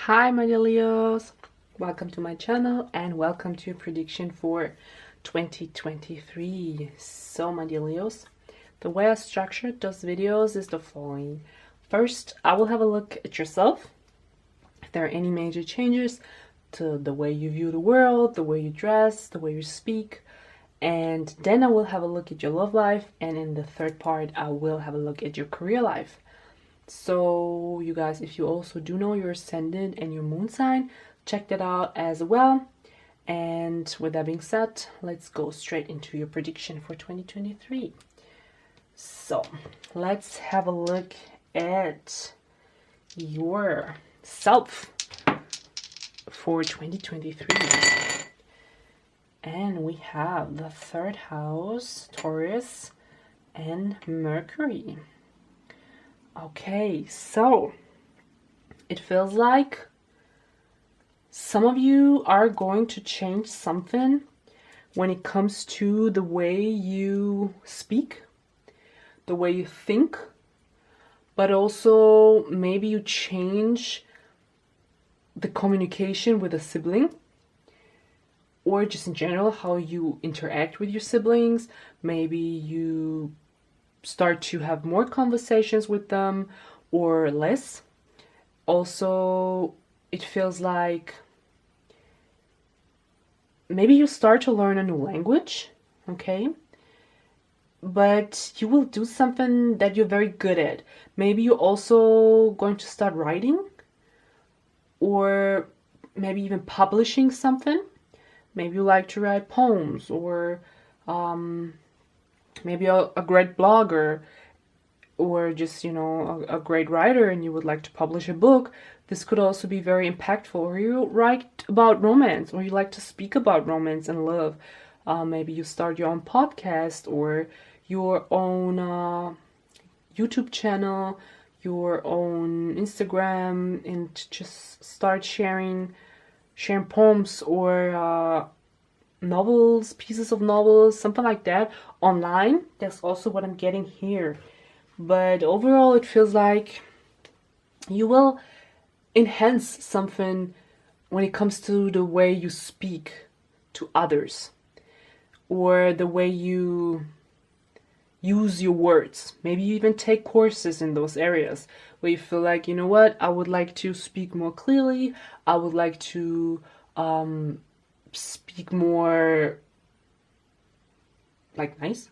Hi my dear Leos, welcome to my channel and welcome to your prediction for 2023. So my dear Leos, the way I structured those videos is the following. First, I will have a look at yourself, if there are any major changes to the way you view the world, the way you dress, the way you speak, and then I will have a look at your love life, and in the third part I will have a look at your career life. So you guys, if you also do know your ascendant and your moon sign, check that out as well. And with that being said, let's go straight into your prediction for 2023. So let's have a look at your self for 2023. And we have the third house, Taurus, and Mercury. Okay, so it feels like some of you are going to change something when it comes to the way you speak, the way you think, but also maybe you change the communication with a sibling, or just in general how you interact with your siblings. Maybe you start to have more conversations with them or less. Also, it feels like maybe you start to learn a new language, okay? But you will do something that you're very good at. Maybe you're also going to start writing, or maybe even publishing something. Maybe you like to write poems, or maybe a great blogger, or just, a great writer and you would like to publish a book. This could also be very impactful. Or you write about romance, or you like to speak about romance and love. Maybe you start your own podcast or your own YouTube channel, your own Instagram, and just start sharing poems or novels, pieces of novels, something like that online. That's also what I'm getting here. But overall, it feels like you will enhance something when it comes to the way you speak to others, or the way you use your words. Maybe you even take courses in those areas where you feel like, you know what, I would like to speak more clearly. I would like to speak more like nice,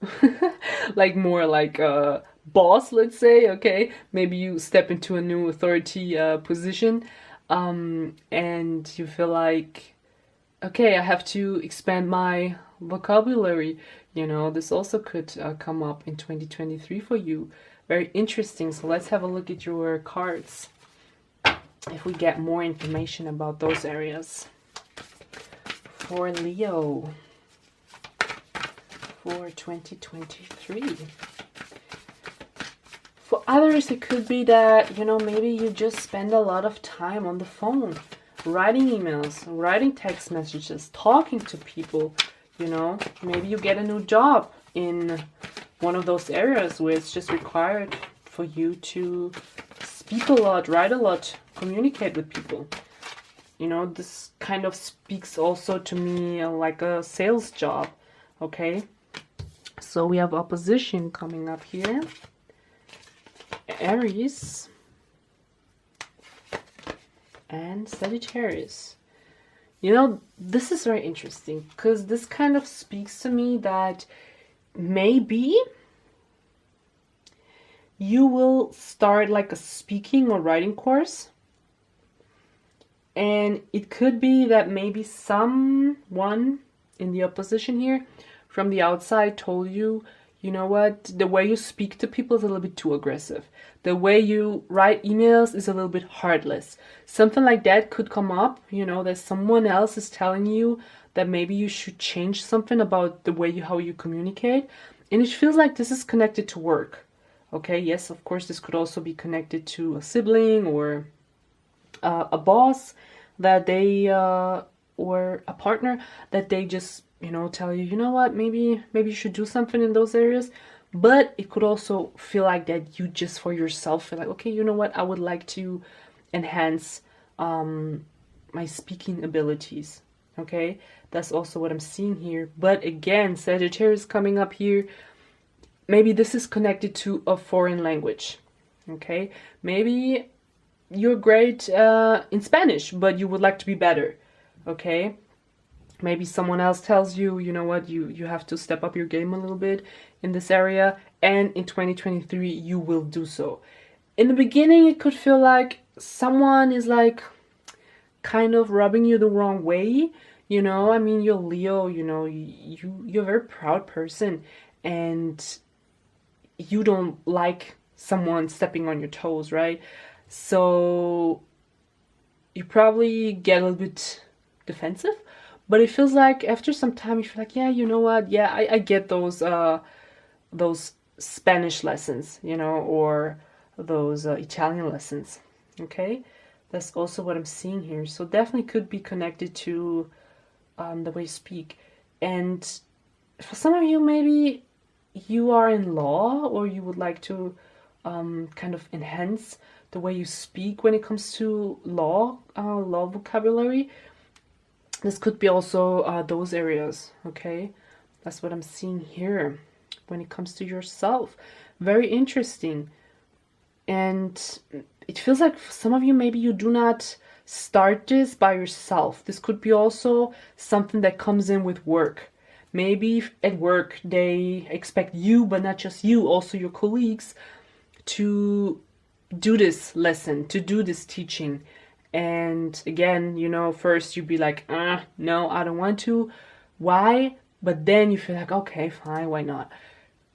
like more like a boss, let's say. Okay, maybe you step into a new authority position, and you feel like, okay, I have to expand my vocabulary. This also could come up in 2023 for you. Very interesting. So let's have a look at your cards, if we get more information about those areas. For Leo for 2023. For others, it could be that, maybe you just spend a lot of time on the phone, writing emails, writing text messages, talking to people. Maybe you get a new job in one of those areas where it's just required for you to speak a lot, write a lot, communicate with people. This kind of speaks also to me like a sales job, okay? So we have opposition coming up here. Aries and Sagittarius. This is very interesting because this kind of speaks to me that maybe you will start like a speaking or writing course. And it could be that maybe someone in the opposition here from the outside told you, you know what, the way you speak to people is a little bit too aggressive. The way you write emails is a little bit heartless. Something like that could come up, that someone else is telling you that maybe you should change something about the way how you communicate. And it feels like this is connected to work. Okay, yes, of course, this could also be connected to a sibling or a boss that they or a partner that they just tell you, you know what, maybe you should do something in those areas. But it could also feel like that you just for yourself feel like, okay, you know what, I would like to enhance my speaking abilities. Okay, that's also what I'm seeing here. But again, Sagittarius coming up here, maybe this is connected to a foreign language. Okay, maybe you're great in Spanish, but you would like to be better. Okay, maybe someone else tells you, you know what, you have to step up your game a little bit in this area, and in 2023 you will do so. In the beginning, it could feel like someone is like kind of rubbing you the wrong way. You know, I mean, you're Leo, you know, you're a very proud person, and you don't like someone stepping on your toes, right? So you probably get a little bit defensive, but it feels like after some time you feel like, yeah, you know what, yeah, I get those Spanish lessons, you know, or those Italian lessons. Okay, that's also what I'm seeing here. So definitely could be connected to the way you speak. And for some of you, maybe you are in law, or you would like to kind of enhance the way you speak when it comes to law vocabulary. This could be also those areas. Okay, that's what I'm seeing here when it comes to yourself. Very interesting. And it feels like for some of you, maybe you do not start this by yourself. This could be also something that comes in with work. Maybe at work they expect you, but not just you, also your colleagues, to do this lesson, to do this teaching. And again, you know, first you'd be like, no, I don't want to. Why? But then you feel like, okay, fine, why not?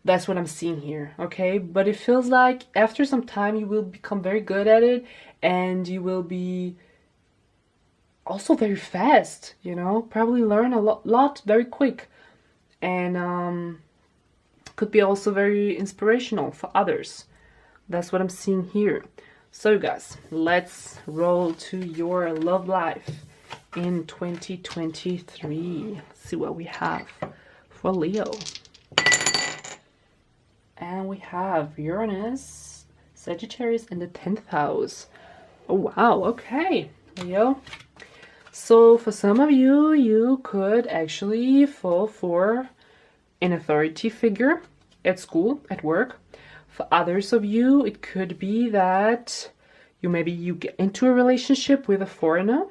That's what I'm seeing here, okay? But it feels like after some time you will become very good at it, and you will be also very fast, you know, probably learn a lot very quick, and could be also very inspirational for others. That's what I'm seeing here. So guys, let's roll to your love life in 2023. See what we have for Leo. And we have Uranus, Sagittarius in the 10th house. Oh wow, okay, Leo. So for some of you, you could actually fall for an authority figure at school, at work. For others of you, it could be that you get into a relationship with a foreigner.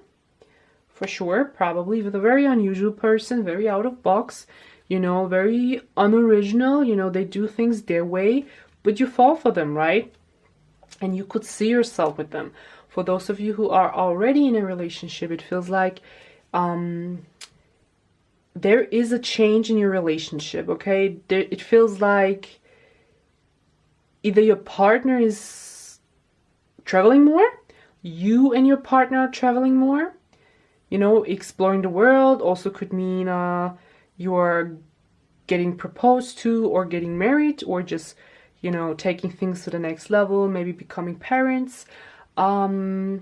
For sure, probably with a very unusual person, very out of box, you know, very unoriginal, you know, they do things their way, but you fall for them, right? And you could see yourself with them. For those of you who are already in a relationship, it feels like there is a change in your relationship, okay? It feels like either your partner is traveling more, you and your partner are traveling more, you know, exploring the world. Also could mean you're getting proposed to, or getting married, or just, you know, taking things to the next level, maybe becoming parents. But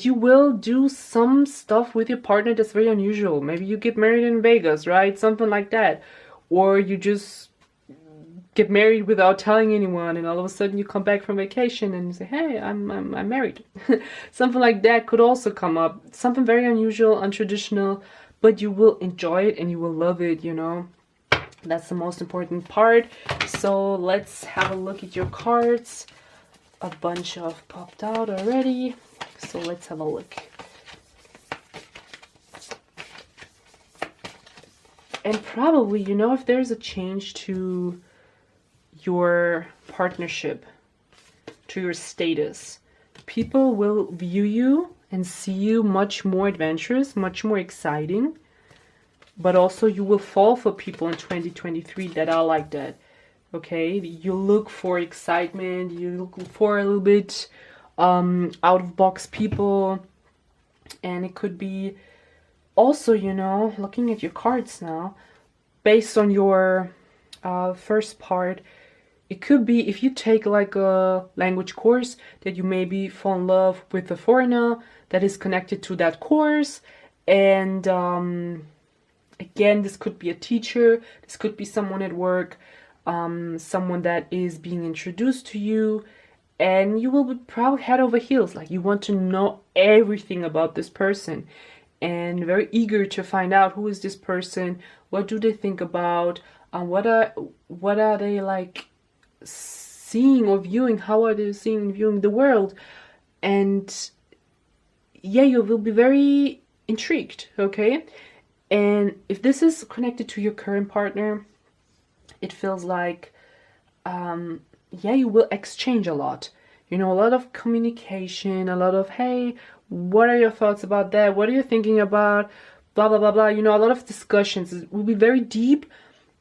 you will do some stuff with your partner that's very unusual. Maybe you get married in Vegas, right? Something like that. Or you just get married without telling anyone, and all of a sudden you come back from vacation and you say, hey, I'm married. Something like that could also come up. Something very unusual, untraditional, but you will enjoy it and you will love it, you know. That's the most important part. So let's have a look at your cards. A bunch have popped out already, so let's have a look. And probably, you know, if there's a change to your partnership, to your status, people will view you and see you much more adventurous, much more exciting. But also you will fall for people in 2023 that are like that. Okay, you look for excitement, you look for a little bit out of box people. And it could be also, you know, looking at your cards now, based on your first part, it could be if you take like a language course that you maybe fall in love with a foreigner that is connected to that course. And again, this could be a teacher, this could be someone at work, someone that is being introduced to you, and you will be probably head over heels. Like, you want to know everything about this person and very eager to find out who is this person, what do they think about, what are they like seeing or viewing, how are they seeing and viewing the world. And yeah, you will be very intrigued, okay? And if this is connected to your current partner, it feels like yeah, you will exchange a lot. You know, a lot of communication, a lot of, hey, what are your thoughts about that? What are you thinking about? Blah, blah, blah, blah. You know, a lot of discussions. It will be very deep,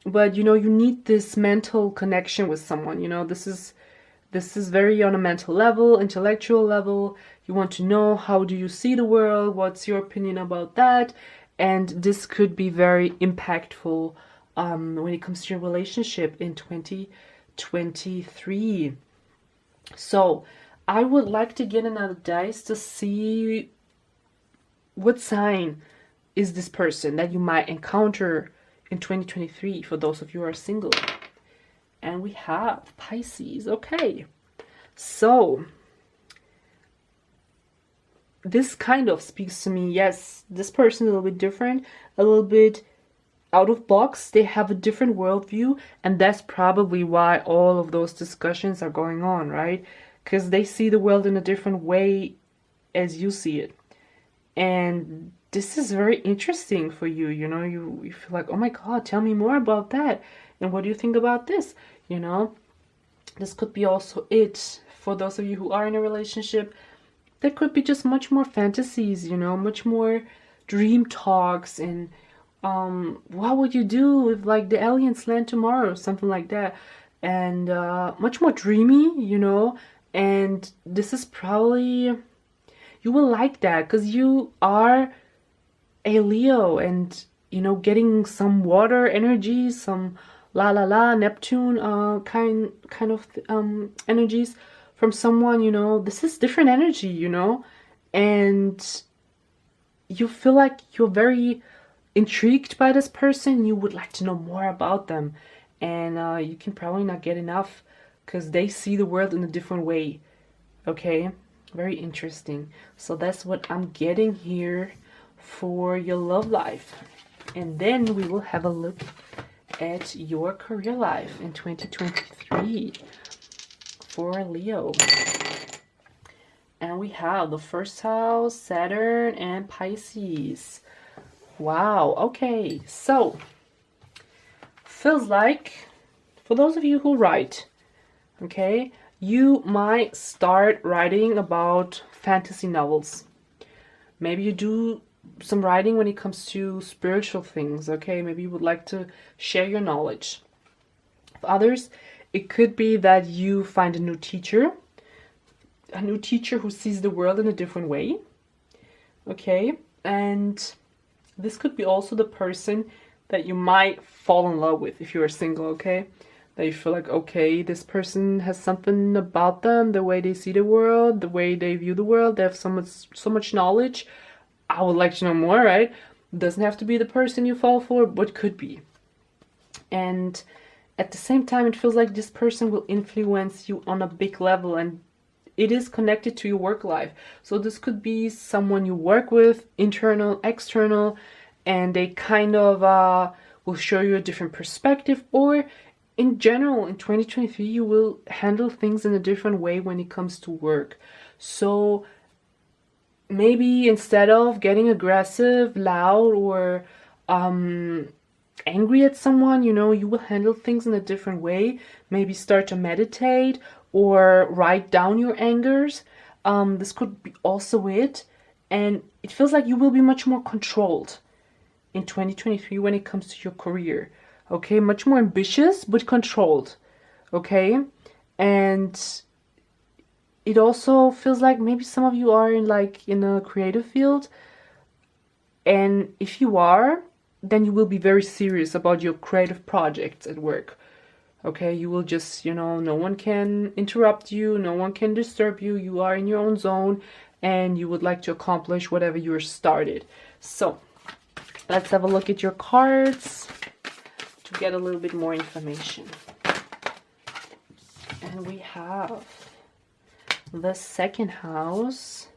but you know, you need this mental connection with someone. You know, this is very on a mental level, intellectual level. You want to know, how do you see the world? What's your opinion about that? And this could be very impactful when it comes to your relationship in 2023. So I would like to get another dice to see what sign is this person that you might encounter in 2023 for those of you who are single. And we have Pisces. Okay. So this kind of speaks to me. Yes, this person is a little bit different, a little bit out of box. They have a different worldview, and that's probably why all of those discussions are going on, right? Because they see the world in a different way as you see it. And this is very interesting for you. You know, you feel like, oh my God, tell me more about that. And what do you think about this? You know, this could be also it for those of you who are in a relationship. There could be just much more fantasies, you know, much more dream talks, and what would you do if like the aliens land tomorrow, something like that. And much more dreamy, you know. And this is probably, you will like that because you are a Leo, and you know, getting some water energy, some la la la Neptune kind of energies from someone, you know. This is different energy, you know. And you feel like you're very intrigued by this person. You would like to know more about them, and you can probably not get enough because they see the world in a different way. Okay, very interesting. So that's what I'm getting here for your love life. And then we will have a look at your career life in 2023 for Leo. And we have the first house, Saturn, and Pisces. Wow, okay, so feels like for those of you who write, okay, you might start writing about fantasy novels. Maybe you do some writing when it comes to spiritual things, okay? Maybe you would like to share your knowledge. For others, it could be that you find a new teacher who sees the world in a different way, okay? And this could be also the person that you might fall in love with if you are single, okay? That you feel like, okay, this person has something about them, the way they see the world, the way they view the world, they have so much knowledge. I would like to know more, right? It doesn't have to be the person you fall for, but could be. And at the same time, it feels like this person will influence you on a big level, and it is connected to your work life. So this could be someone you work with, internal, external, and they kind of will show you a different perspective. Or in general, in 2023, you will handle things in a different way when it comes to work. So maybe instead of getting aggressive, loud, or angry at someone, you know, you will handle things in a different way. Maybe start to meditate or write down your angers. This could be also it. And it feels like you will be much more controlled in 2023 when it comes to your career. Okay, much more ambitious, but controlled. Okay, and it also feels like maybe some of you are in a creative field. And if you are, then you will be very serious about your creative projects at work. Okay, you will just, you know, no one can interrupt you, no one can disturb you. You are in your own zone, and you would like to accomplish whatever you're started. So let's have a look at your cards to get a little bit more information. And we have the second house,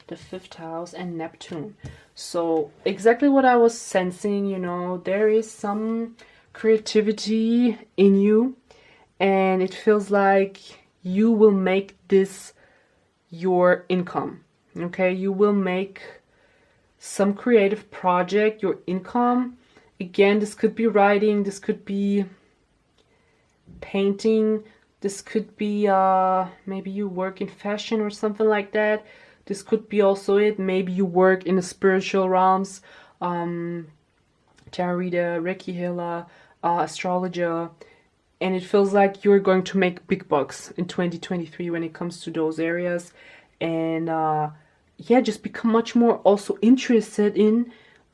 the fifth house, and Neptune. So exactly what I was sensing, you know, there is some creativity in you, and it feels like you will make this your income. Okay, you will make some creative project your income. Again, this could be writing, this could be painting, this could be maybe you work in fashion or something like that. This could be also it. Maybe you work in the spiritual realms, tarot reader, Reiki healer, astrologer, and it feels like you're going to make big bucks in 2023 when it comes to those areas. And yeah, just become much more also interested in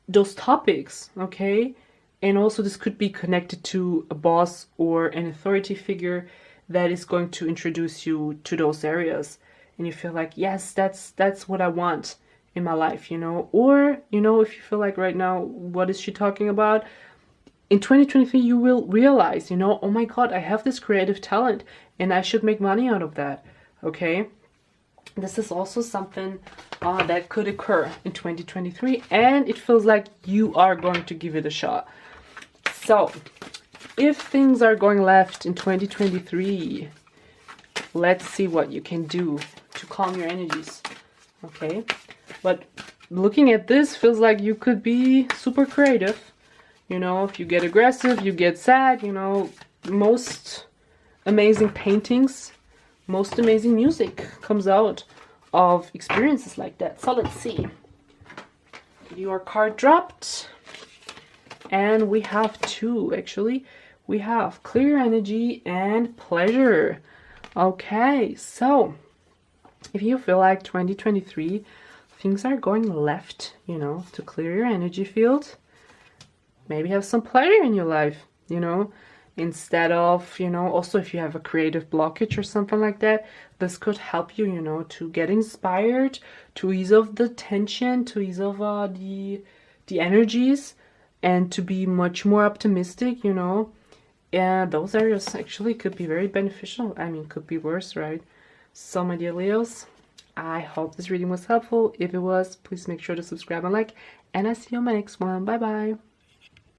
those topics, okay? And also this could be connected to a boss or an authority figure that is going to introduce you to those areas. And you feel like, yes, that's what I want in my life, you know? Or, you know, if you feel like right now, what is she talking about? In 2023, you will realize, you know, oh my God, I have this creative talent and I should make money out of that, okay? This is also something that could occur in 2023, and it feels like you are going to give it a shot. So, if things are going left in 2023, let's see what you can do to calm your energies, okay? But looking at this, feels like you could be super creative. You know, if you get aggressive, you get sad, you know, most amazing paintings, most amazing music comes out of experiences like that. So let's see. Your card dropped. And we have two, actually. We have clear energy and pleasure. Okay, so if you feel like 2023, things are going left, you know, to clear your energy field, maybe have some pleasure in your life, you know, instead of, you know, also if you have a creative blockage or something like that, this could help you, you know, to get inspired, to ease off the tension, to ease off the energies, and to be much more optimistic, you know. And those areas actually could be very beneficial. I mean, could be worse, right? So my dear Leos, I hope this reading was helpful. If it was, please make sure to subscribe and like, and I see you on my next one. Bye bye.